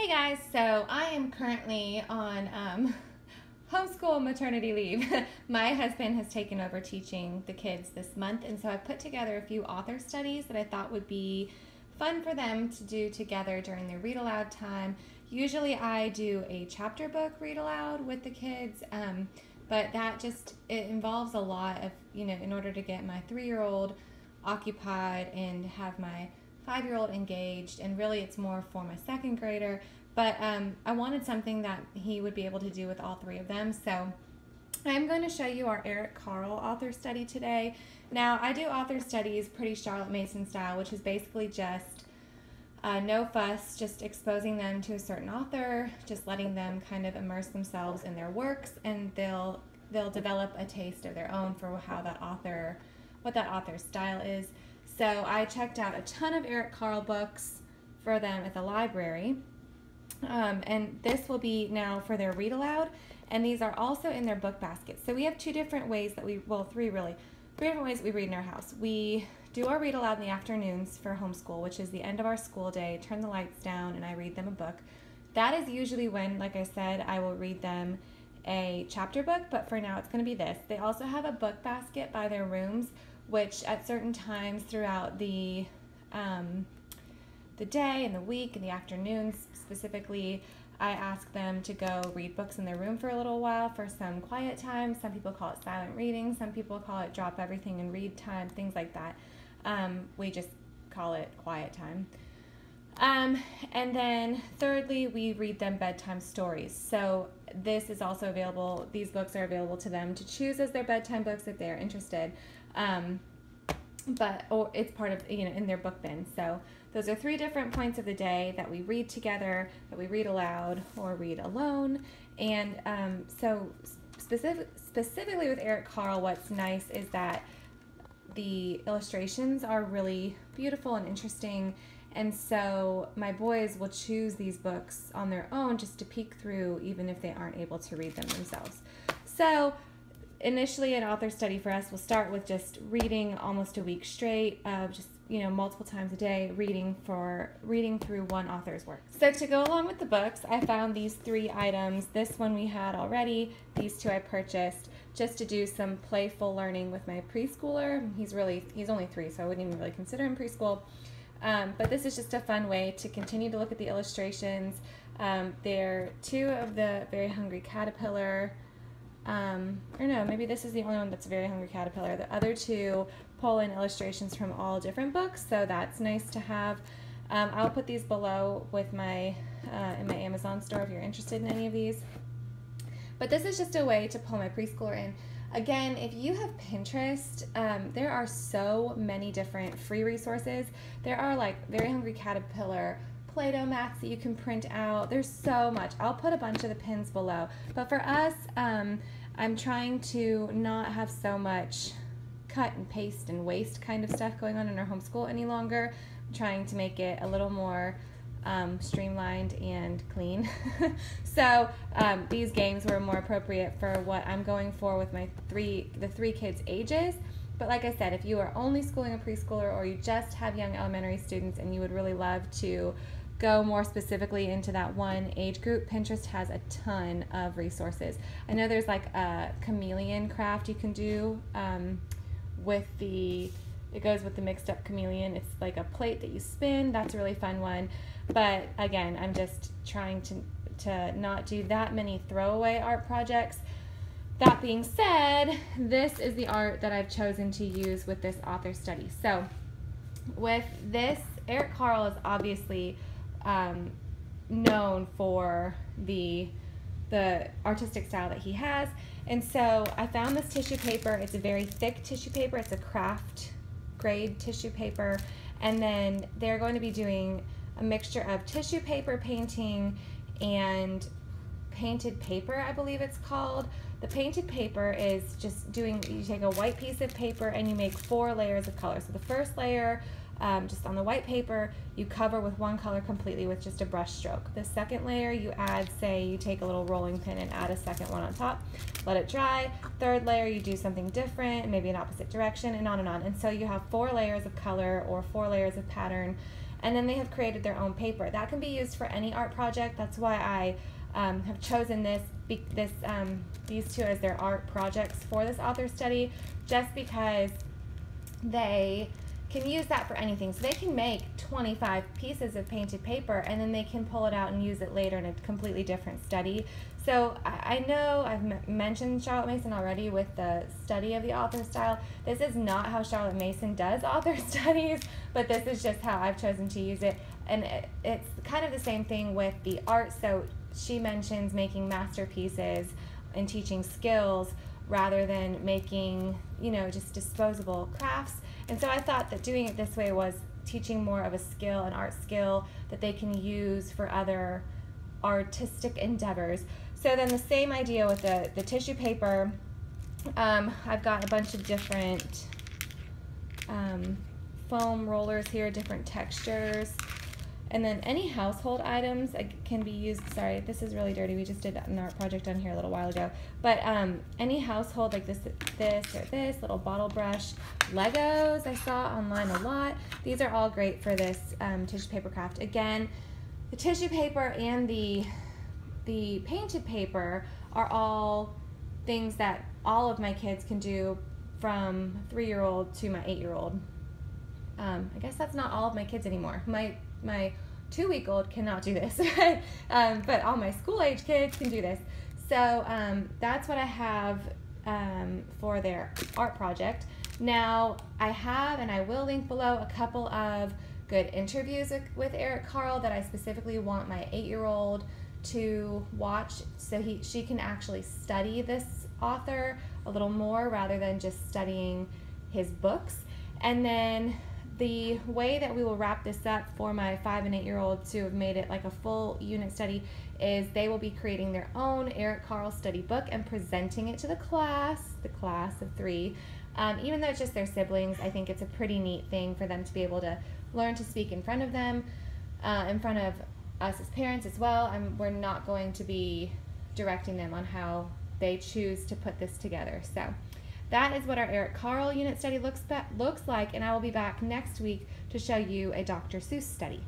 Hey guys, so I am currently on homeschool maternity leave. My husband has taken over teaching the kids this month, and so I put together a few author studies that I thought would be fun for them to do together during their read aloud time. Usually I do a chapter book read aloud with the kids, but it involves a lot of, in order to get my 3-year-old occupied and have my 5-year-old engaged, and really it's more for my 2nd grader, but I wanted something that he would be able to do with all 3 of them. So I'm going to show you our Carle author study today. Now, I do author studies pretty Charlotte Mason style, which is basically just no fuss, just exposing them to a certain author, just letting them kind of immerse themselves in their works, and they'll develop a taste of their own for what that author's style is. So I checked out a ton of Carle books for them at the library, and this will be now for their read aloud, and these are also in their book baskets. So we have 2 different ways that 3 different ways that we read in our house. We do our read aloud in the afternoons for homeschool, which is the end of our school day, turn the lights down, and I read them a book. That is usually when, like I said, I will read them a chapter book, but for now it's going to be this. They also have a book basket by their rooms, which at certain times throughout the day and the week and the afternoons specifically, I ask them to go read books in their room for a little while for some quiet time. Some people call it silent reading, some people call it drop everything and read time, things like that. We just call it quiet time. And then thirdly, we read them bedtime stories. So this is also available, these books are available to them to choose as their bedtime books if they're interested. Or it's part of, in their book bin. So those are 3 different points of the day that we read together, that we read aloud or read alone. And so specifically with Carle, what's nice is that the illustrations are really beautiful and interesting. And so my boys will choose these books on their own just to peek through, even if they aren't able to read them themselves. So initially, an author study for us will start with just reading almost a week straight, just multiple times a day, reading through one author's work. So to go along with the books, I found these 3 items. This one we had already. These 2 I purchased just to do some playful learning with my preschooler. He's only 3, so I wouldn't even really consider him preschool. But this is just a fun way to continue to look at the illustrations. They're 2 of the Very Hungry Caterpillar. Or no, maybe this is the only one that's a Very Hungry Caterpillar. The other 2 pull in illustrations from all different books, so that's nice to have. I'll put these below with in my Amazon store if you're interested in any of these. But this is just a way to pull my preschooler in. Again, if you have Pinterest, there are so many different free resources. There are like Very Hungry Caterpillar Play-Doh mats that you can print out. There's so much. I'll put a bunch of the pins below. But for us, I'm trying to not have so much cut and paste and waste kind of stuff going on in our homeschool any longer. I'm trying to make it a little more streamlined and clean. So these games were more appropriate for what I'm going for with the 3 kids' ages. But like I said, if you are only schooling a preschooler or you just have young elementary students and you would really love to go more specifically into that one age group, Pinterest has a ton of resources. I know there's like a chameleon craft you can do it goes with the mixed up chameleon. It's like a plate that you spin. That's a really fun one. But again, I'm just trying to not do that many throwaway art projects. That being said, this is the art that I've chosen to use with this author study. So with this, Carle is obviously known for the artistic style that he has. And so I found this tissue paper. It's a very thick tissue paper. It's a craft grade tissue paper. And then they're going to be doing a mixture of tissue paper painting and painted paper, I believe it's called. The painted paper is just you take a white piece of paper and you make 4 layers of color. So the first layer, just on the white paper, you cover with one color completely with just a brush stroke. The second layer, you add, say, you take a little rolling pin and add a second one on top, let it dry. Third layer, you do something different, maybe an opposite direction, and on and on. And so you have 4 layers of color or 4 layers of pattern. and then they have created their own paper. That can be used for any art project. That's why I have chosen these two as their art projects for this author study, just because they can use that for anything. So they can make 25 pieces of painted paper, and then they can pull it out and use it later in a completely different study. So I know I've mentioned Charlotte Mason already with the study of the author style. This is not how Charlotte Mason does author studies, but this is just how I've chosen to use it. And it's kind of the same thing with the art. So she mentions making masterpieces and teaching skills rather than making, just disposable crafts. And so I thought that doing it this way was teaching more of a skill, an art skill that they can use for other artistic endeavors. So then the same idea with the tissue paper. I've got a bunch of different foam rollers here, different textures. And then any household items can be used. Sorry, this is really dirty. We just did an art project on here a little while ago. But any household, like this or this, little bottle brush, Legos I saw online a lot. These are all great for this tissue paper craft. Again, the tissue paper and the painted paper are all things that all of my kids can do, from 3-year-old to my 8-year-old. I guess that's not all of my kids anymore. My 2-week-old cannot do this, but all my school-age kids can do this. So that's what I have for their art project. Now, I have, and I will link below, a couple of good interviews with Eric Carle that I specifically want my 8-year-old to watch, so she can actually study this author a little more rather than just studying his books. And then the way that we will wrap this up for my 5 and 8-year-olds who have made it like a full unit study is they will be creating their own Eric Carle study book and presenting it to the class of 3. Even though it's just their siblings, I think it's a pretty neat thing for them to be able to learn to speak in front of them, in front of us as parents as well. We're not going to be directing them on how they choose to put this together. So that is what our Eric Carle unit study looks like, and I will be back next week to show you a Dr. Seuss study.